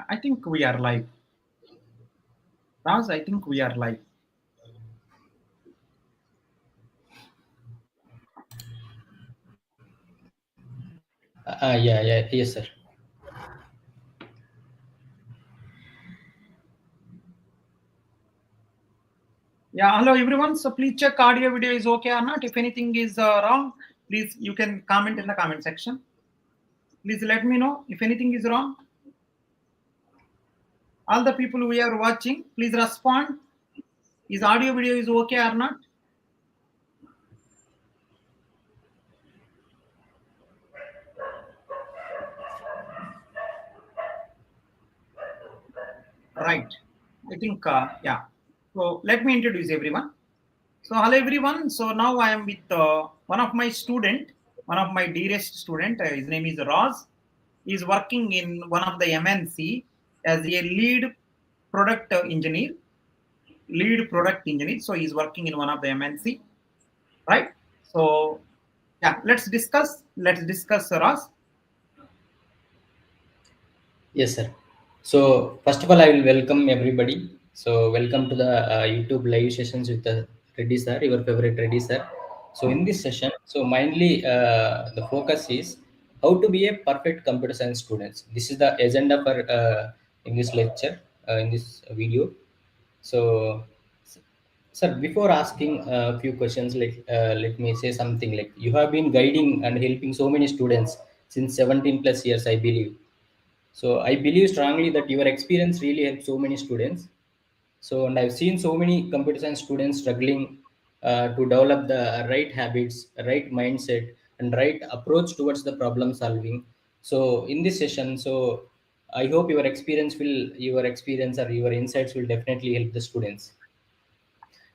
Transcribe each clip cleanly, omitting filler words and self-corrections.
I think we are live. Raz, I think we are live. Yeah, yes, sir. Yeah, hello everyone. So please check audio video is okay or not. If anything is wrong, please you can comment in the comment section. Please let me know if anything is wrong. All the people who are watching, please respond. Is audio video is okay or not? Right. I think yeah. So let me introduce everyone. So hello everyone. So now I am with one of my student, one of my dearest student. His name is Roz. He is working in one of the MNC as a product engineer. Lead product engineer. So he's working in one of the MNC, right? So yeah, let's discuss. Let's discuss Roz. Yes, sir. So first of all, I will welcome everybody. So welcome to the YouTube live sessions with Reddy Sir, your favorite Reddy Sir. So in this session, so mainly the focus is how to be a perfect computer science student. This is the agenda for in this lecture, in this video. So, sir, before asking a few questions, let me say something. Like you have been guiding and helping so many students since 17 plus years, I believe. So I believe strongly that your experience really helps so many students. So, and I've seen so many computer science students struggling to develop the right habits, right mindset, and right approach towards the problem solving. So, in this session, so I hope your experience or your insights will definitely help the students.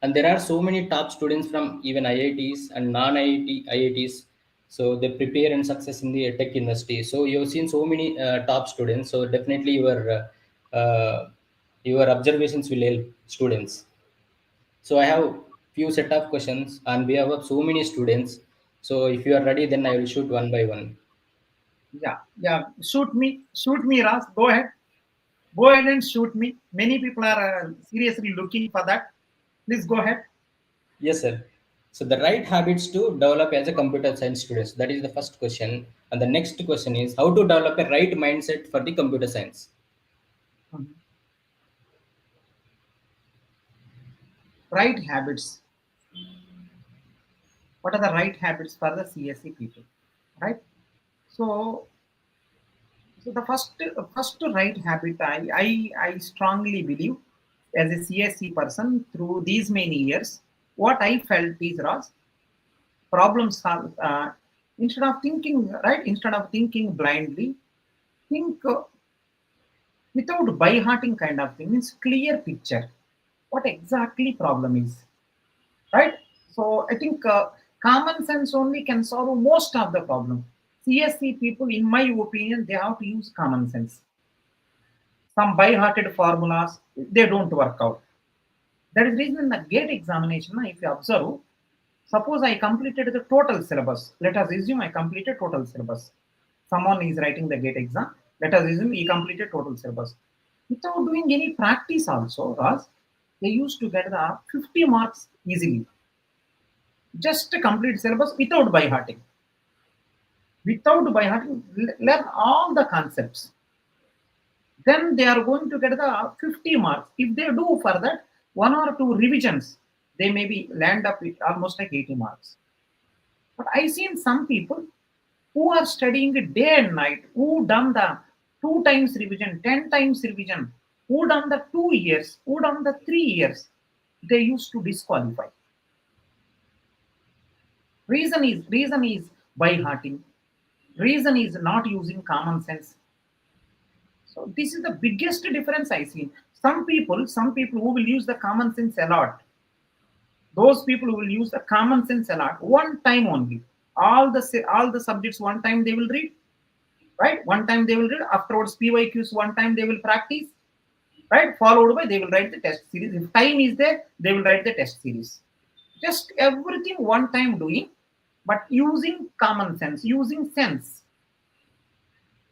And there are so many top students from even IITs and non-IITs. So they prepare and success in the tech industry. So you've seen so many top students. So definitely your observations will help students. So I have few set of questions and we have so many students. So if you are ready, then I will shoot one by one. Yeah, yeah. Shoot me, Roz. Go ahead. Go ahead and shoot me. Many people are seriously looking for that. Please go ahead. Yes, sir. So the right habits to develop as a computer science student. That is the first question. And the next question is how to develop a right mindset for the computer science. Mhm. Right habits. What are the right habits for the CSE people? Right. So, so the first right habit I strongly believe as a CSE person through these many years, what I felt is Ross, problem solve. Instead of thinking blindly, think without by hearting kind of thing. Means clear picture. What exactly problem is, right? So I think common sense only can solve most of the problem. CSC people, in my opinion, they have to use common sense. Some by-hearted formulas, they don't work out. That is the reason in the gate examination, if you observe, suppose I completed the total syllabus. Let us assume I completed total syllabus. Someone is writing the gate exam. Let us assume he completed total syllabus. Without doing any practice also, Ras, they used to get the 50 marks easily. Just a complete syllabus without by hearting. Without by hearting, learn all the concepts. Then they are going to get the 50 marks. If they do for that one or two revisions, they maybe land up with almost like 80 marks. But I seen some people who are studying day and night, who done the 2 times revision, 10 times revision, who done the 2 years, who done the 3 years, they used to disqualify. Reason is by hearting. Reason is not using common sense. So this is the biggest difference I see. Some people who will use the common sense a lot. Those people who will use the common sense a lot. One time only. All the subjects one time they will read. Right? One time they will read. Afterwards PYQs one time they will practice. Right? Followed by they will write the test series. If time is there, they will write the test series. Just everything one time doing, but using common sense, using sense.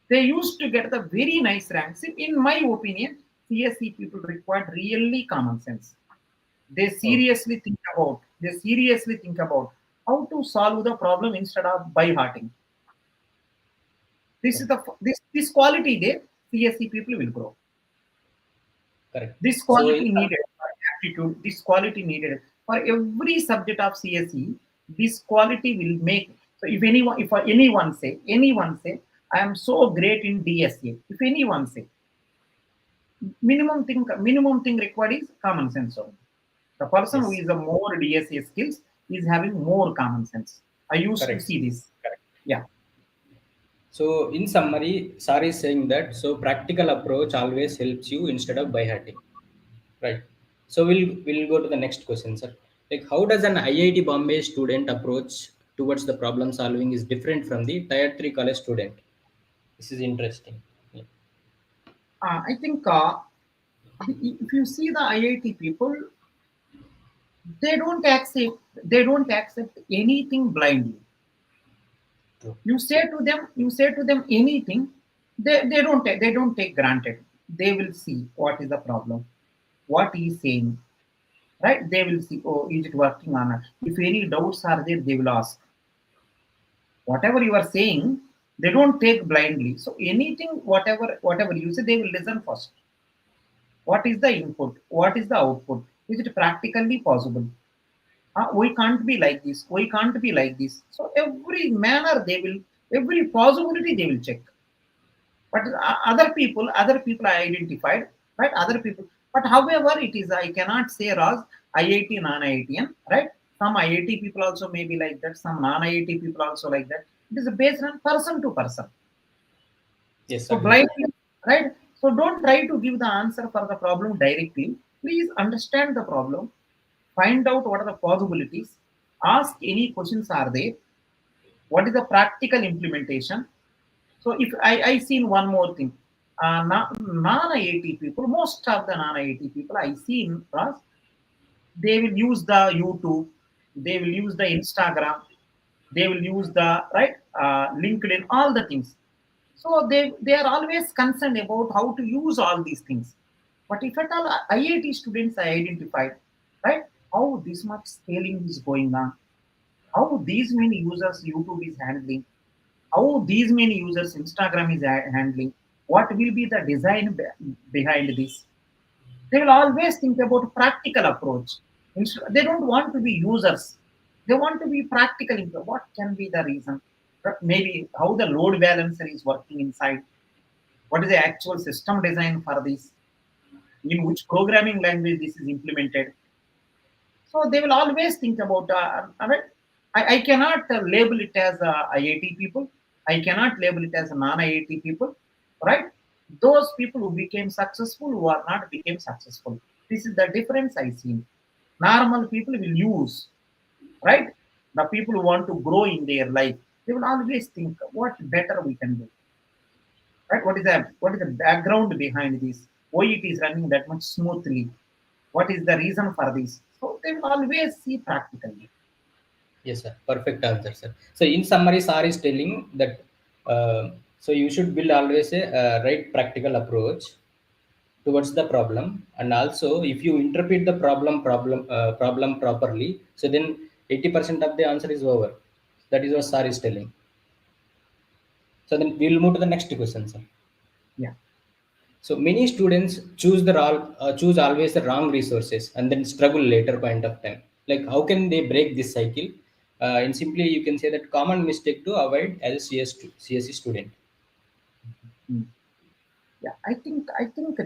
They used to get the very nice ranks. In my opinion, CSE people required really common sense. Okay. They seriously think about how to solve the problem instead of by hearting. This is Okay. this quality there, CSE people will grow. Correct. This So in quality needed for aptitude, this quality needed for every subject of CSE. This quality will make. So if anyone say, I am so great in DSA. If anyone say, minimum thing required is common sense only. The person who yes, is a more DSA skills is having more common sense. I used to correct. see this. Correct. Yeah. So in summary, Sar is saying that so practical approach always helps you instead of by hearting. Right. So we'll go to the next question, sir. Like, how does an IIT Bombay student approach towards the problem solving is different from the Tier 3 college student? This is interesting. Yeah. I think if you see the IIT people, they don't accept anything blindly. True. You say to them anything, they don't take granted. They will see what is the problem, what he is saying, right? They will see, oh, is it working or not? If any doubts are there, they will ask. Whatever you are saying, they don't take blindly. So anything, whatever you say, they will listen first. What is the input, what is the output, is it practically possible? We can't be like this, we can't be like this. So every manner they will, every possibility they will check. But other people I identified, right? Other people. But however it is, I cannot say Raz IIT non-IITian, right? Some IIT people also may be like that, some non-IIT people also like that. It is based on person to person. Yes, So agree. blindly, right? So don't try to give the answer for the problem directly. Please understand the problem, find out what are the possibilities, ask any questions are there, what is the practical implementation. So if I seen one more thing, non-IIT people, most of the non-IIT people I seen, Ras, they will use the YouTube, they will use the Instagram, they will use the right LinkedIn, all the things. So they are always concerned about how to use all these things. But if at all IIT students I identified, right, how this much scaling is going on, how these many users YouTube is handling, how these many users Instagram is handling, what will be the design behind this. They will always think about practical approach. They don't want to be users. They want to be practical. What can be the reason? Maybe how the load balancer is working inside. What is the actual system design for this? In which programming language this is implemented? So they will always think about. I cannot label it as IIT people. I cannot label it as non-IIT people, right? Those people who became successful, who are not became successful. This is the difference I see. Normal people will use, right? The people who want to grow in their life, they will always think what better we can do, right? What is the background behind this? Why it is running that much smoothly? What is the reason for this? So they will always see practically. Yes, sir. Perfect answer, sir. So in summary, Sir is telling that so you should build always a right practical approach towards the problem, and also if you interpret the problem properly, so then 80% of the answer is over. That is what Sir is telling. So then we will move to the next question, sir. Yeah. So many students choose always the wrong resources and then struggle later point of time. Like how can they break this cycle? And simply you can say that common mistake to avoid as a CSE student. Mm. Yeah, I think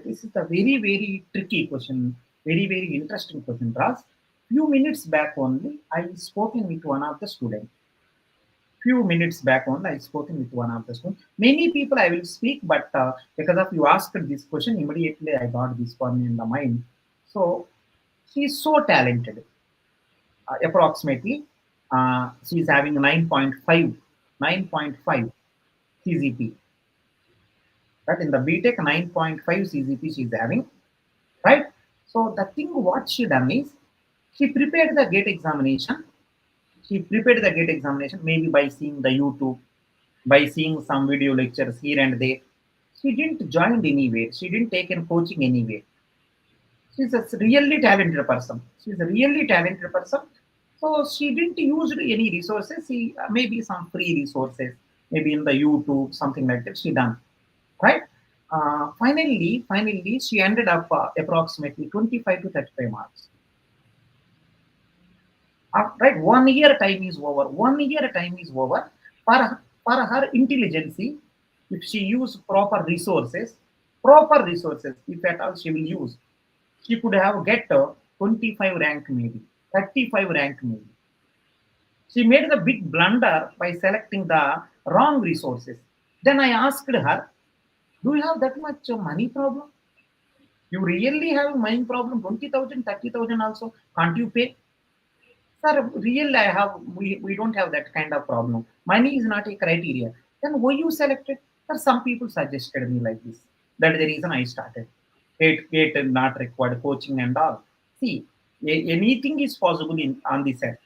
this is a very very tricky question, very very interesting question, Ras. Few minutes back only, I spoken with one of the students. Few minutes back only, I spoken with one of the students. Many people I will speak, but because of you asked this question, immediately I got this one in the mind. So she is so talented. Approximately, she is having 9.5, 9.5 CGP. Right in the BTech, 9.5 CGP she is having, right? So the thing what she done is she prepared the gate examination. She prepared the gate examination maybe by seeing the YouTube, by seeing some video lectures here and there. She didn't join anywhere. She didn't take in coaching anywhere. She's a really talented person. She's a really talented person. So she didn't use any resources. She maybe some free resources, maybe in the YouTube, something like that. She done right. Finally, she ended up approximately 25 to 35 marks. Right, 1 year time is over. 1 year time is over. For her intelligence, if she use proper resources, if at all she will use, she could have get 25 rank maybe, 35 rank maybe. She made the big blunder by selecting the wrong resources. Then I asked her, "Do you have that much money problem? You really have money problem? 20,000, 30,000 also can't you pay?" Sir, really, we don't have that kind of problem. Money is not a criteria. Then why you selected? Sir, some people suggested me like this. That's the reason I started. It not required coaching and all. See, anything is possible in on this earth.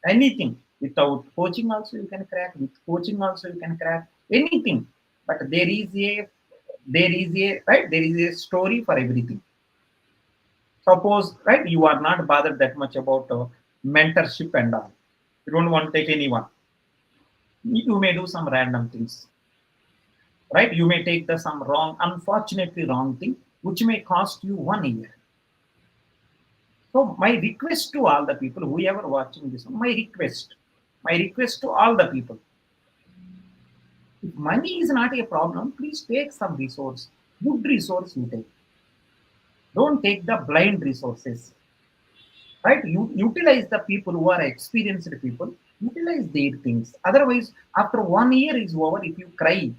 Anything. Without coaching also you can crack. With coaching also you can crack. Anything. But there is a story for everything. Suppose, right, you are not bothered that much about mentorship and all. You don't want to take anyone. You may do some random things, right? You may take the some wrong, unfortunately wrong thing, which may cost you 1 year. So my request to all the people, whoever watching this, my request to all the people, if money is not a problem, please take some resource, good resource you take. Don't take the blind resources. Right, you utilize the people who are experienced people, utilize their things. Otherwise, after 1 year is over, if you cry,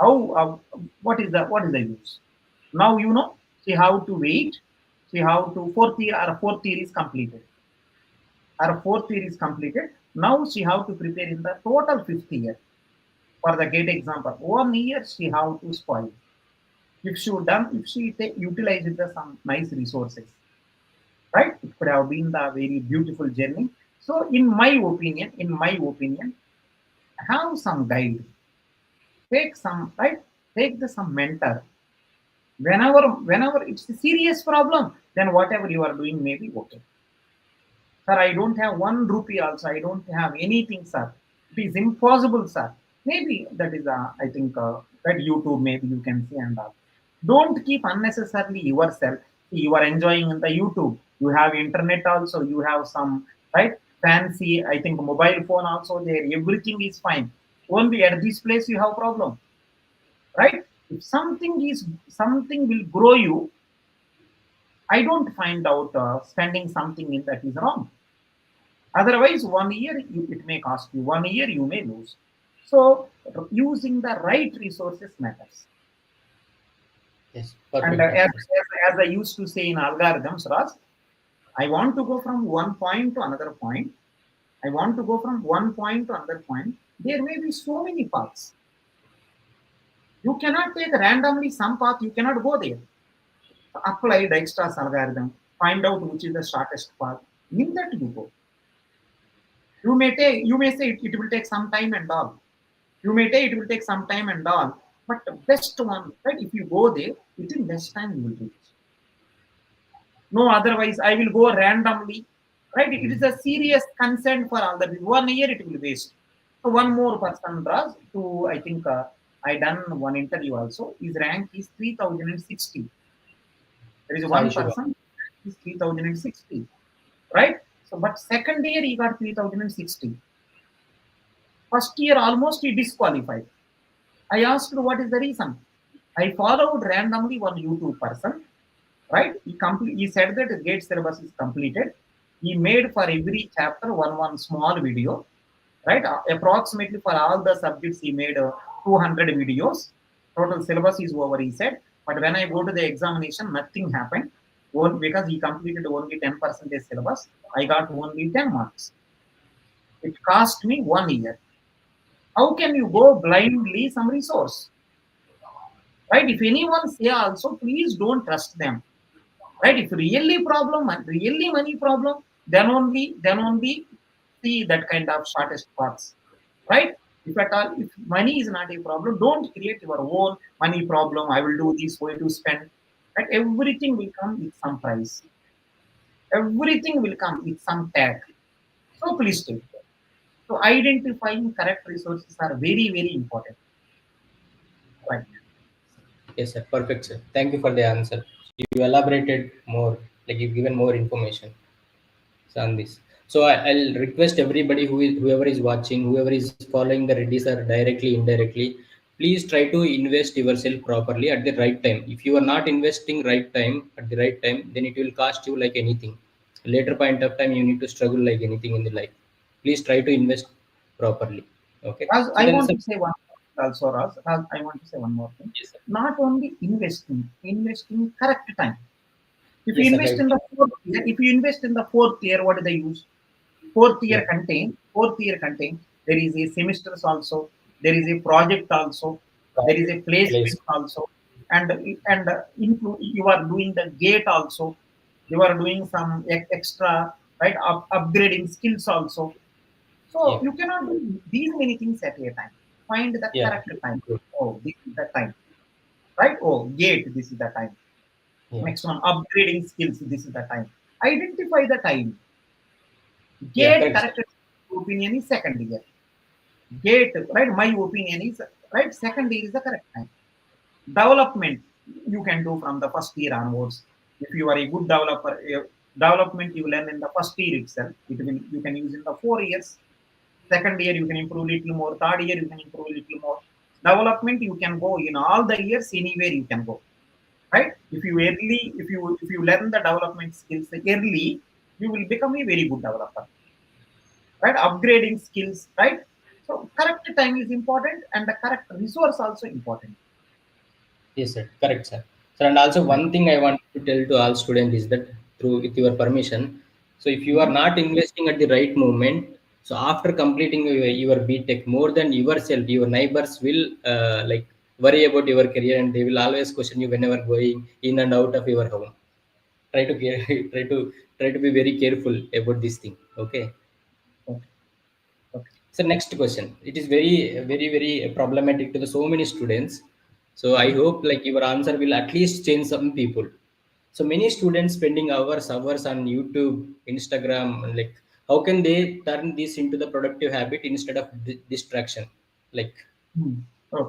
how what is the use? Now you know. See how to wait. See how to fourth year is completed. Our fourth year is completed. Now she have to prepare in the total fifth year for the gate example. 1 year she have to spoil. If she utilized the some nice resources, right? It could have been the very beautiful journey. So, in my opinion, have some guide, take some right, take the some mentor. Whenever it's a serious problem, then whatever you are doing may be okay. Sir, I don't have 1 rupee also. I don't have anything, sir. It is impossible, sir. Maybe that is, I think, that YouTube, maybe you can see and all. Don't keep unnecessarily yourself. You are enjoying in the YouTube. You have internet also. You have some, right, fancy, I think, mobile phone also there. Everything is fine. Only at this place you have problem, right? If something will grow you, I don't find out spending something in that is wrong. Otherwise, 1 year it may cost you. 1 year you may lose. So using the right resources matters. Yes, And perfect answers. as I used to say in algorithms, Raj, I want to go from one point to another point. I want to go from one point to another point. There may be so many paths. You cannot take randomly some path. You cannot go there. Apply Dijkstra's algorithm. Find out which is the shortest path. In that you go. You may say it will take some time and all. You may say it will take some time and all, but the best one, right? If you go there, within less time you will reach. No, otherwise I will go randomly, right? It is a serious concern for all the people. 1 year it will waste. So one more person draws to, I think, I done one interview also. His rank is 3060. There is Sai one Shiva. person is 3060, right? So, but second year he got 3060. First year almost he disqualified. I asked what is the reason. I followed randomly one YouTube person, right? He said that the gate syllabus is completed. He made for every chapter one small video, right? Approximately for all the subjects he made 200 videos. Total syllabus is over, he said. But when I go to the examination, nothing happened. Because he completed only 10% syllabus, I got only 10 marks. It cost me 1 year. How can you go blindly some resource? Right? If anyone say also, please don't trust them. Right? If really problem and really money problem, then only see that kind of shortest paths. Right? If at all, if money is not a problem, don't create your own money problem. I will do this way to spend. Right? Everything will come with some price. Everything will come with some tag. So please take care. So identifying correct resources are very, very important. Right. Yes, sir. Perfect, sir. Thank you for the answer. You elaborated more, like you've given more information on this. So I'll request everybody whoever is watching, whoever is following the Reddy sir directly, indirectly, please try to invest yourself properly at the right time. If you are not investing right time at the right time, then it will cost you like anything. Later point of time, you need to struggle like anything in the life. Please try to invest properly. Okay. As So I there is want a to say one also, Raz, as I want to say one more thing. yes, sir. Not only investing, investing correct time. If you Yes, sir. invest Right. in the fourth year, if you invest in the fourth year, what do they use? Yeah. Fourth year contain, there is a semesters also, there is a project also, there is Project, a place. placement also, and you are doing the gate also, you are doing some extra, right, upgrading skills also. So Yeah. you cannot do these many things at a time. Find the Yeah. correct time. Good. Oh, this is the time, right? Oh, gate, this is the time. Yeah. Next one, upgrading skills, this is the time. Identify the time. Yeah. Gate Correct, sir. correct opinion is second year. Gate, right? My opinion is right. Second year is the correct time. Development you can do from the first year onwards. If you are a good developer, development you learn in the first year itself. It will you can use in the 4 years. Second year you can improve a little more. Third year you can improve a little more. Development you can go in all the years anywhere you can go. Right? If you learn the development skills early, you will become a very good developer. Right? Upgrading skills, right? So correct time is important and the correct resource also important. Yes, sir. Correct, sir. Sir, and also Yeah. one thing I want to tell to all students is that through with your permission, so if you are Mhm. not investing at the right moment, so after completing your BTech, more than yourself, your neighbors will like worry about your career and they will always question you whenever going in and out of your home. Try to try to be very careful about this thing. Okay. Okay. Okay. So next question. It is very problematic to the so many students. So I Mhm. hope like your answer will at least change some people. So many students spending hours on YouTube, Instagram. Like how can they turn this into the productive habit instead of distraction? Like Hmm. Oh.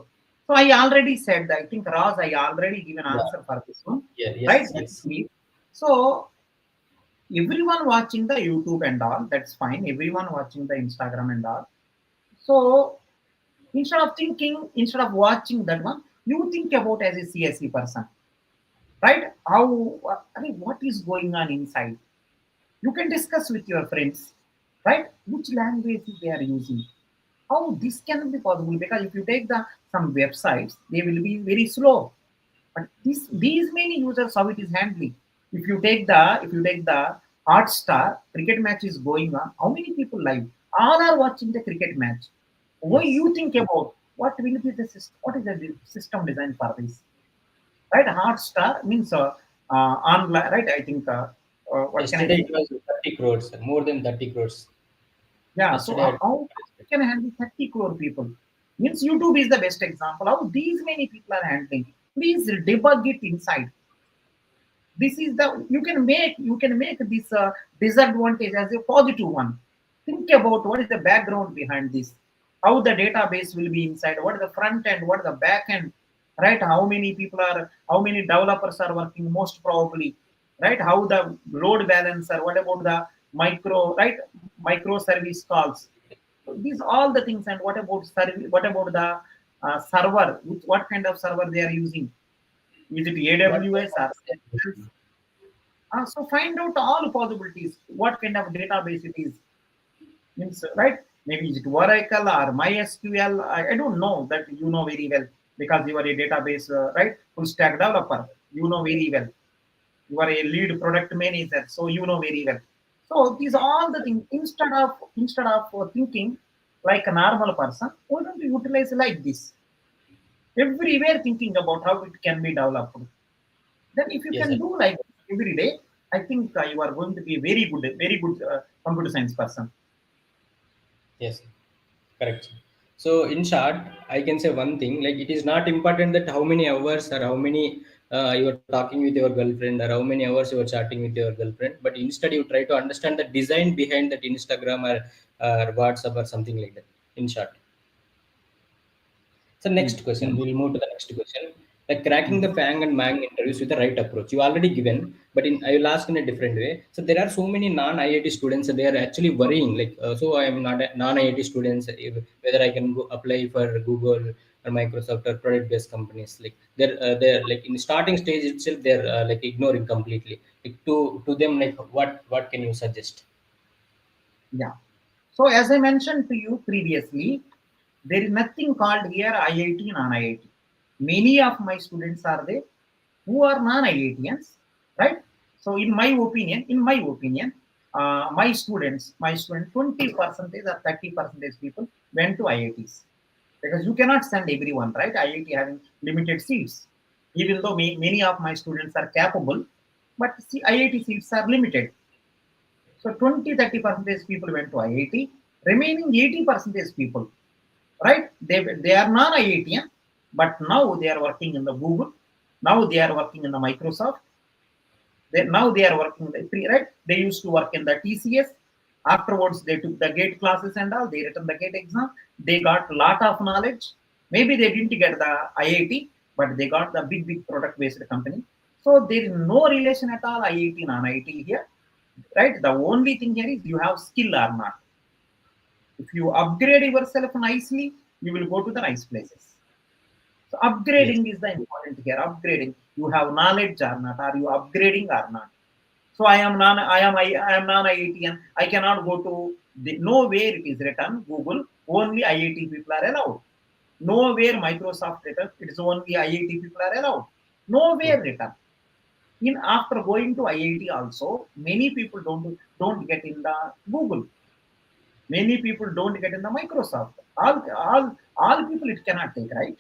So I already said, I think Raz, I already given yeah, answer for this one, yeah, right? yes, That yes, is, so everyone watching the YouTube and all, that's fine. Everyone watching the Instagram and all. So instead of watching that one, you think about as a CSE person, right? I mean, what is going on inside? You can discuss with your friends, right? Which language they are using. How this can be possible? Because if you take some websites, they will be very slow. But these many users, how it is handling. If you take the Hotstar cricket match is going on, how many people live? All are watching the cricket match. What yes, you think about what will be the system? What is the system design for this? Right, Hotstar means online. Right, I think. What can I yesterday say? it was 30 crores, sir. More than 30 crores. Yeah, so Yesterday, how can I handle 30 crore people? Means YouTube is the best example. How these many people are handling. Please debug it inside. This is the you can make this disadvantage as a positive one. Think about what is the background behind this, how the database will be inside, what is the front end, what is the back end, right? How many developers are working most probably, right? How the load balancer, what about the micro service calls. So these all the things, and what about the server, what kind of server they are using, is it what AWS or type of so find out all possibilities. What kind of database it is? Means right? Maybe is it Oracle or MySQL? I don't know that you know very well because you are a database right full stack developer. You know very well. You are a lead product manager, so you know very well. So these are all the things. Instead of thinking like a normal person, why don't you utilize like this? Everywhere thinking about how it can be developed. Then if you yes, can sir. do like every day, I think you are going to be a very good computer science person. Yes, correct. So in short, I can say one thing, like it is not important that how many hours or how many you are talking with your girlfriend or how many hours you are chatting with your girlfriend, but instead you try to understand the design behind that Instagram or WhatsApp or something like that. In short. So Mm, next question, mm, we'll move to the next question. Like cracking the mm. FAANG and MAANG interviews with the right approach. You already given, but I will ask in a different way. So there are so many non-IIT students, and they are actually worrying. Like, so I am not a non-IIT students, whether I can go apply for Google or Microsoft or product-based companies. Like they're like in starting stage itself, they're like ignoring completely. Like to them, like what can you suggest? Yeah. So as I mentioned to you previously, there is nothing called here IIT, non-IIT. Many of my students are there who are non-IITians, right? So in my opinion, my student, 20 percentage or 30 percentage people went to IITs because you cannot send everyone, right? IIT having limited seats, even though many of my students are capable, but see, IIT seats are limited. So 20-30 percentage people went to IIT. Remaining 80 percentage people, right? They are non IITian, but now they are working in the Google. Now they are working in the Microsoft. Now they are working in the right. They used to work in the TCS. Afterwards, they took the gate classes and all. They written the gate exam. They got lot of knowledge. Maybe they didn't get the IIT, but they got the big product based company. So there is no relation at all IIT non IIT here, right? The only thing here is you have skill or not. If you upgrade yourself nicely, you will go to the nice places. So Yes. upgrading is the important here. Upgrading. You have knowledge or not? Are you upgrading or not? So I am non IITian. I cannot go to nowhere it is written Google. Only IIT people are allowed. Nowhere Microsoft written. It is only IIT people are allowed. Nowhere Okay. written. In after going to IIT also, many people don't get in the Google. Many people don't get in the Microsoft. All people it cannot take, right?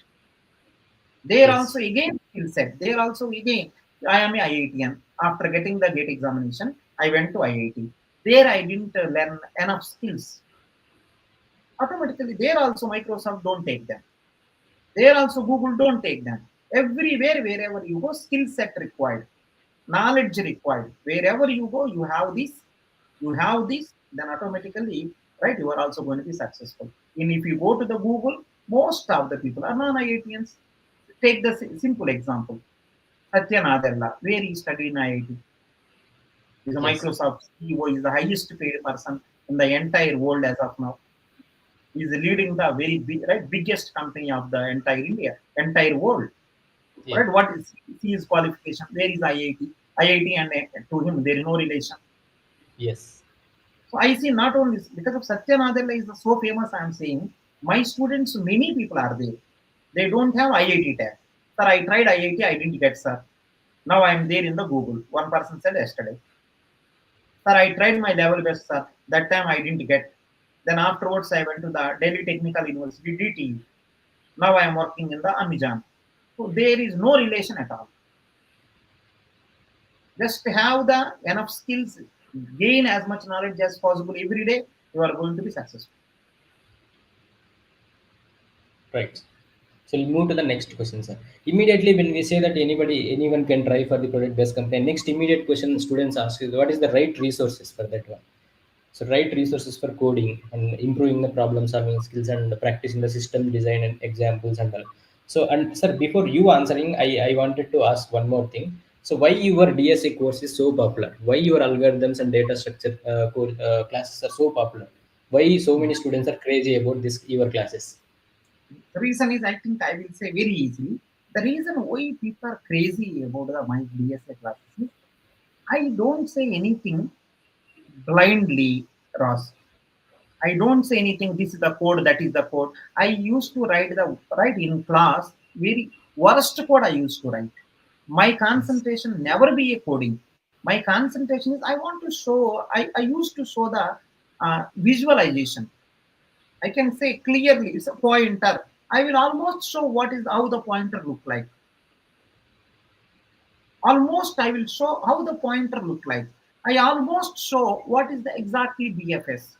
There Yes. also again skill set. There also again, I am a IITian. After getting the gate examination, I went to IIT. There I didn't learn enough skills. Automatically, there also Microsoft don't take them. There also Google don't take them. Everywhere, wherever you go, skill set required, knowledge required. Wherever you go, you have this, then automatically, right, you are also going to be successful. And if you go to the Google, most of the people are non-IITians. Take the simple example. Satya Nadella, where he studied in IIT. He's a Yes. Microsoft CEO, is the highest paid person in the entire world as of now. He's leading the very big, right, biggest company of the entire India, entire world. Yeah. Right? What is his qualification? Where is IIT? IIT and to him there is no relation. Yes. So I see not only because of Satya Nadella is so famous. I am saying my students, many people are there. They don't have IIT tag. Sir, I tried IIT, I didn't get sir. Now I am there in the Google. One person said yesterday. Sir, I tried my level best, sir. That time I didn't get. Then afterwards I went to the Delhi Technical University, DTU. Now I am working in the Amijan. So there is no relation at all. Just have the enough skills, gain as much knowledge as possible every day. You are going to be successful. Right. So we'll move to the next question, sir. Immediately, when we say that anyone can try for the product-based company, next immediate question students ask is what is the right resources for that one? So right resources for coding and improving the problem-solving skills and practicing the system design and examples and all. So and sir, before you answering, I wanted to ask one more thing. So why your DSA course is so popular? Why your algorithms and data structure classes are so popular? Why so many students are crazy about this your classes? The reason is, I think I will say very easily. The reason why people are crazy about the my DSA classes is I don't say anything blindly, Ross. I don't say anything. This is the code. That is the code. I used to write in class. Very worst code I used to write. My Yes. concentration never be a coding. My concentration is I want to show. I used to show the visualization. I can say clearly it's a pointer. I will almost show what is how the pointer look like. Almost I will show how the pointer look like. I almost show what is the exactly BFS.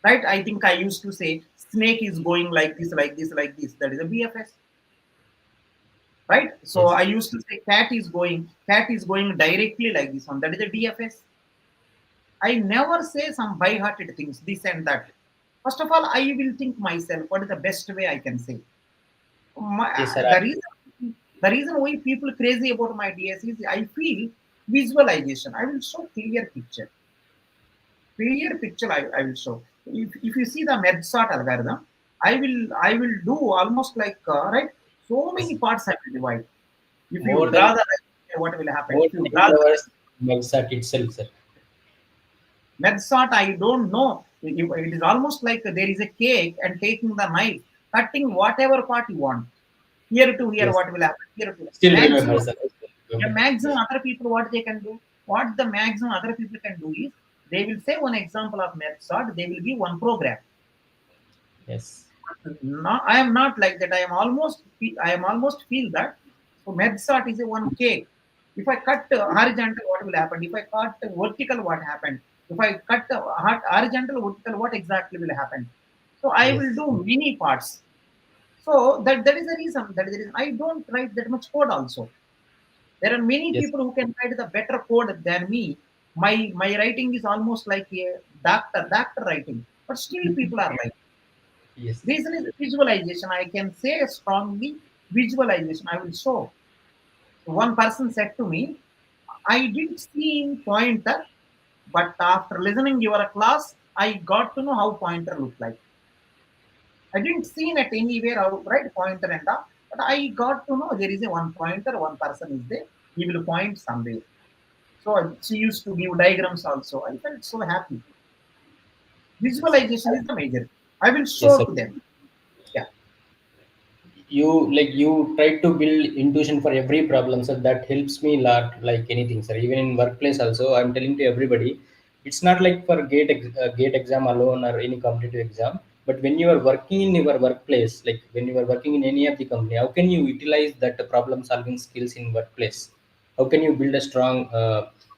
Right? I think I used to say snake is going like this, like this, like this. That is a BFS, right? So Yes. I used to say cat is going directly like this one. That is a DFS. I never say some by-hearted things, this and that. First of all, I will think myself, what is the best way I can say? Yes, sir. The reason why people crazy about my DS is I feel visualization. I will show clear picture. I will show. If you see the MedSort algorithm, I will do almost like right. So Yes. many parts I will divide. If you More draw than the line, what will happen? more If than you draw 8 hours MedSat itself, sir. MedSort, I don't know. It is almost like there is a cake and taking the knife, cutting whatever part you want. Here to here, Yes. what will happen? Here to Still remember, maximum, sir. yeah, Remember. maximum Yes. other people what they can do. What the maximum other people can do is they will say one example of MedSort. They will give one program. Yes. No, I am not like that. I am almost feel that. So MedSort is a one cake. If I cut horizontal, what will happen? If I cut vertical, what happened? If I cut horizontal, vertical, what exactly will happen? So I will Yes. do many parts. So that is the reason. That is the reason. I don't write that much code also. There are many Yes. people who can write the better code than me. My writing is almost like a doctor writing, but still people are like. Yes. Reason is visualization. I can say strongly visualization. I will show. One person said to me, I didn't see in pointer, but after listening your class, I got to know how pointer look like. I didn't see it anywhere how right pointer and all, but I got to know there is a one pointer, one person is there. He will point somewhere. So she used to give diagrams also. I felt so happy. Yes. Visualization is the major. I will Yes, show sir. to them. Yeah. You try to build intuition for every problem, so that helps me a lot, like anything, sir. Even in workplace also, I'm telling to everybody, it's not like for gate exam alone or any competitive exam, but when you are working in your workplace, like when you are working in any of the company, how can you utilize that problem solving skills in workplace? How can you build a strong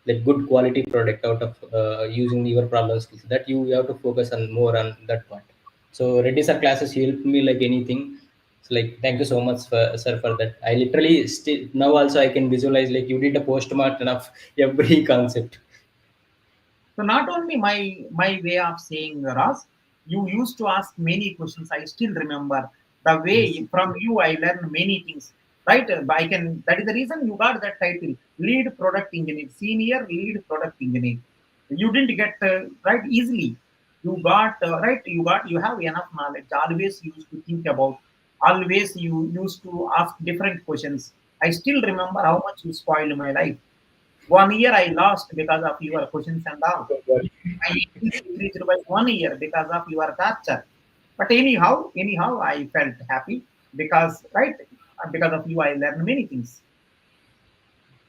like good quality product out of using your problem skills? That you have to focus on more on that part. So Reddy sir classes helped me like anything. So like, thank you so much, for, sir, for that. I literally still now also I can visualize like you did a postmortem of every concept. So not only my way of saying Ras, you used to ask many questions. I still remember the way Yes. from you I learned many things. Right? I can. That is the reason you got that title, lead product engineer, senior lead product engineer. You didn't get right easily. You got right. You have enough knowledge. Always used to think about. Always you used to ask different questions. I still remember how much you spoiled my life. 1 year I lost because of your questions and all. I increased by 1 year because of your torture. But anyhow, I felt happy because right because of you I learned many things.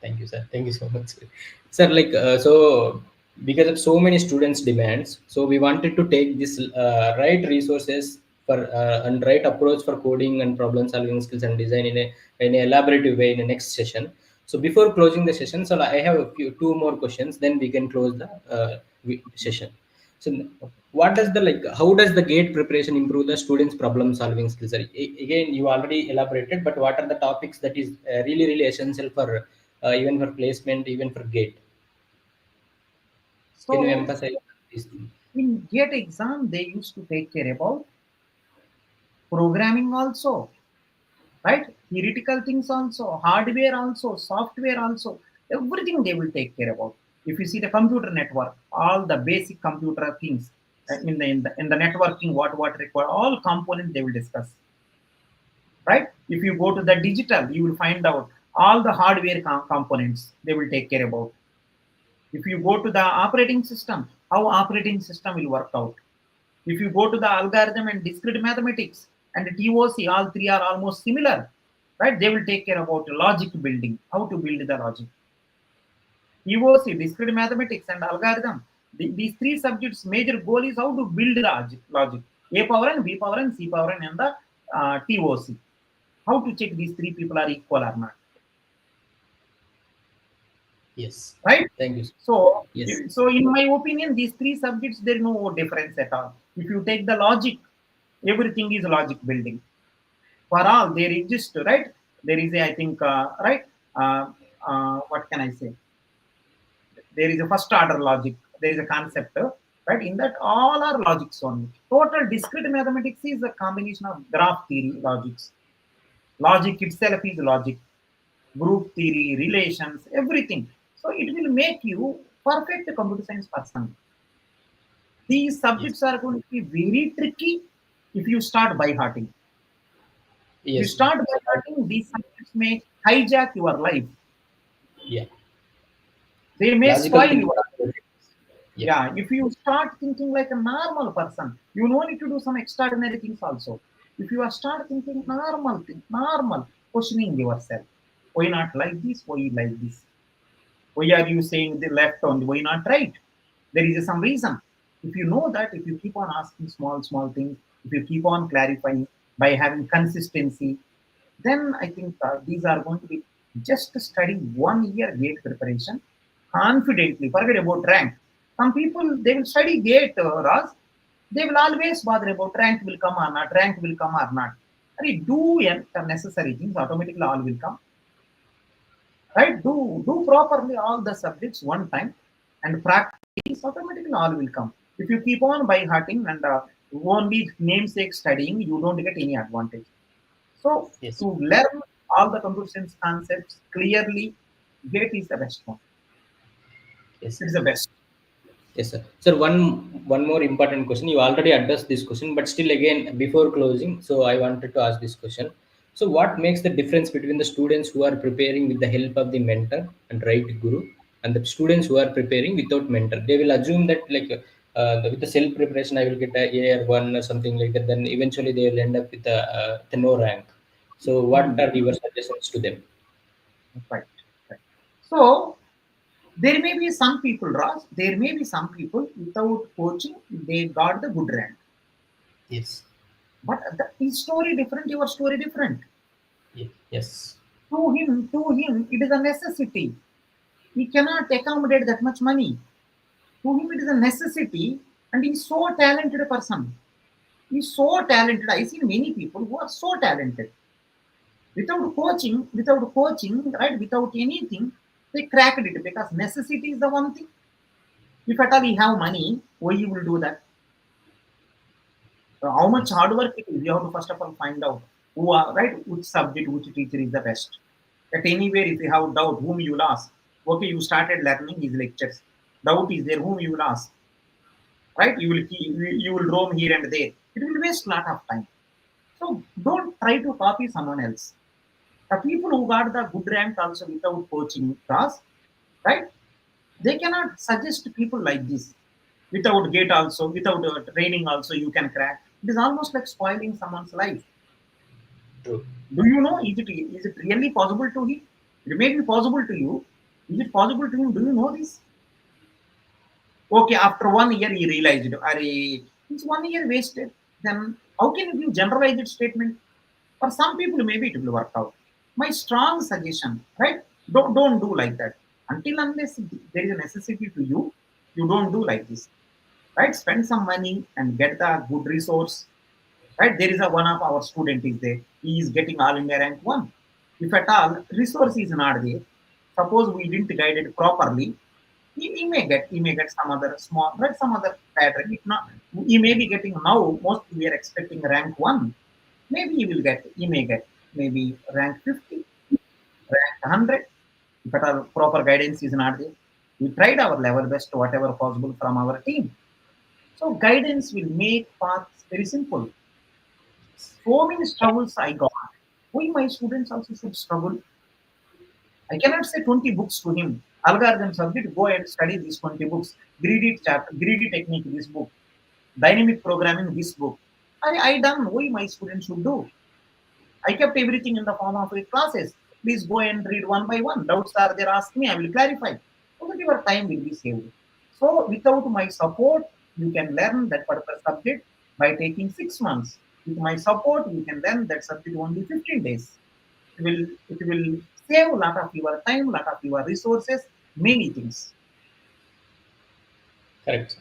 Thank you, sir. Thank you so much, sir. Like so, because of so many students' demands, so we wanted to take this right resources for and right approach for coding and problem solving skills and design in a elaborative way in the next session. So before closing the session, so I have two more questions. Then we can close the session. So what does the like? How does the gate preparation improve the students' problem solving skills? Sir? Again, you already elaborated, but what are the topics that is really essential for even for placement, even for gate? Can you So emphasize these things? in GATE exam they used to take care about programming also, right? Theoretical things also, hardware also, software also, everything they will take care about. If you see the computer network, all the basic computer things in the networking, what require, all components they will discuss, right? If you go to the digital, you will find out all the hardware components they will take care about. If you go to the operating system, how operating system will work out. If you go to the algorithm and discrete mathematics and TOC, all three are almost similar, right? They will take care about logic building, how to build the logic. TOC, discrete mathematics and algorithm. These three subjects major goal is how to build logic. A power n, B power n, C power n, and the TOC. How to check these three people are equal or not, Yes. right? Thank you, sir. So, Yes. so in my opinion, these three subjects there is no difference at all. If you take the logic, Everything is logic building. For all, there exists, right? There is a, I think, right? Uh, what can I say? There is a first order logic. There is a concept, right? In that, all are logics only. Total discrete mathematics is a combination of graph theory, logics. Logic itself is logic, group theory, relations, everything. So it will make you perfect computer science person. These Yes. subjects are going to be very tricky if you start by hearting. If you Yes. start by So, hearting, these subjects may hijack your life. yeah. They may Logical spoil thinking your life. approach. Yeah. Yeah, if you start thinking like a normal person, you no need to do some extraordinary things also. If you are start thinking normal thing, normal, questioning yourself. Why not like this? Why like this? Why are you saying the left only? Why not right? There is some reason. If you know that, if you keep on asking small, small things, if you keep on clarifying by having consistency, then I think these are going to be just study 1 year gate preparation confidently. Forget about rank. Some people they will study gate, Raz. They will always bother about rank will come or not, rank will come or not. Do the necessary things, automatically all will come, right? Do properly all the subjects one time and practice, automatically all will come. If you keep on by hearting and only namesake studying, you don't get any advantage. So Yes. to learn all the computer science concepts clearly, gate is the best one. Yes. It's the best. Yes, sir. Sir, one more important question. You already addressed this question, but still again before closing, so I wanted to ask this question. So, what makes the difference between the students who are preparing with the help of the mentor and right guru, and the students who are preparing without mentor? They will assume that like with the self preparation, I will get a A or 1 or something like that. Then eventually they will end up with the no rank. So, what Hmm. are your suggestions to them? Right. Right. So there may be some people, Ross. There may be some people without coaching, they got the good rank. Yes. But his story different, your story different. Yes. To him, it is a necessity. He cannot accommodate that much money. To him, it is a necessity, and he's so talented person. He's so talented. I see many people who are so talented. Without coaching, right? Without anything, they cracked it because necessity is the one thing. If at all you have money, why you will do that? So how much Yes. hard work it is? You have to first of all find out who are right, which subject, which teacher is the best. At anywhere, if you have doubt, whom you will ask. Okay, you started learning his lectures. Doubt is there, whom you will ask. Right? You will roam here and there. It will waste a lot of time. So don't try to copy someone else. The people who got the good rank also without coaching class, right? They cannot suggest people like this. Without gate also, without training also, you can crack. It is almost like spoiling someone's life. True. Do you know? Is it really possible to him? It may be possible to you. Is it possible to him? Do you know this? Okay, after 1 year he realized, Arey, it's 1 year wasted. Then how can you generalize that statement? For some people, maybe it will work out. My strong suggestion, right? Don't do like that. Until unless there is a necessity to you, you don't do like this. Right? Spend some money and get the good resource. Right? There is a one of our student is there. He is getting all India rank one. If at all resource is not there, suppose we didn't guide it properly, he may get some other small, right, some other pattern. If not, he may be getting now. Most we are expecting rank one. Maybe he may get maybe rank 50, rank 100. If at all proper guidance is not there, we tried our level best, whatever possible from our team. So guidance will make paths very simple. So many struggles I got. Why my students also should struggle? I cannot say 20 books to him. Algorithm subject, go and study these 20 books. Greedy chapter, greedy technique, this book. Dynamic programming, this book. I done. Why my students should do? I kept everything in the form of classes. Please go and read one by one. Doubts are there, ask me, I will clarify. So that your time will be saved. So without my support, you can learn that particular subject by taking 6 months. With my support, you can learn that subject only 15 days. It will save a lot of your time, lot of your resources, many things. Correct.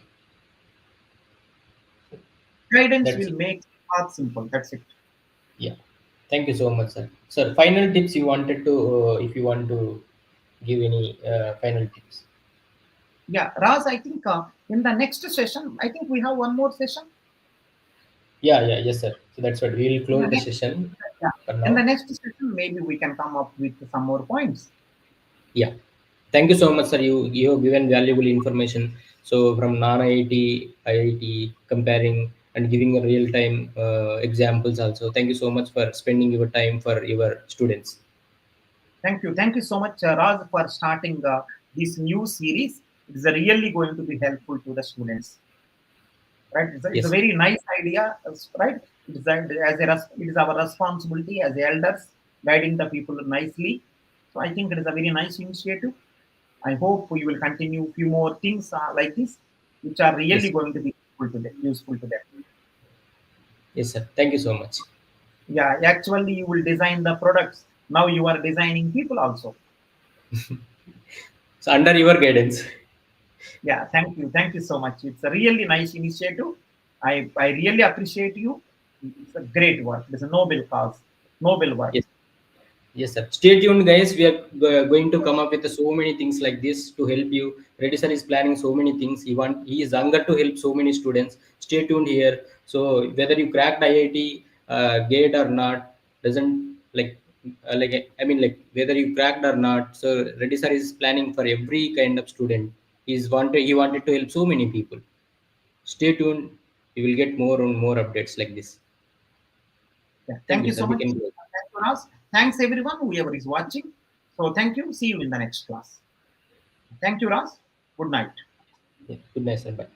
Guidance That's will it. make. Path simple. That's it. Yeah. Thank you so much, sir. Sir, final tips you wanted to, if you want to give any final tips. Yeah, Raz, I think in the next session, I think we have one more session. Yeah, yeah, yes, sir. So that's what we will In the close the next, session yeah, for in the now. next session, maybe we can come up with some more points. Yeah. Thank you so much, sir. You have given valuable information. So from non-IIT, IIT, comparing and giving a real-time examples also. Thank you so much for spending your time for your students. Thank you so much, Raz, for starting this new series. It's really going to be helpful to the students. Right? It's a Yes, very nice idea, right? It is our responsibility as elders guiding the people nicely. So I think it is a very nice initiative. I hope we will continue few more things like this, which are really yes, going to be useful to them. yes, sir. Thank you so much. Yeah, actually, you will design the products. Now you are designing people also. So under your guidance. Yeah, thank you so much. It's a really nice initiative. I really appreciate you. It's a great work. It's a noble cause, noble work. Yes. Yes, sir. Stay tuned, guys. We are going to come up with so many things like this to help you. Reddy sir is planning so many things. He is eager to help so many students. Stay tuned here. So whether you cracked IIT gate or not doesn't I mean like whether you cracked or not. So Reddy sir is planning for every kind of student. He wanted to help so many people. Stay tuned. You will get more and more updates like this. Yeah, Thank thank you, you sir. so We much. can go. Thanks for us. Thanks everyone, whoever is watching. So thank you. See you in the next class. Thank you, Ras. Good night. Yeah. Good night, sir. Bye.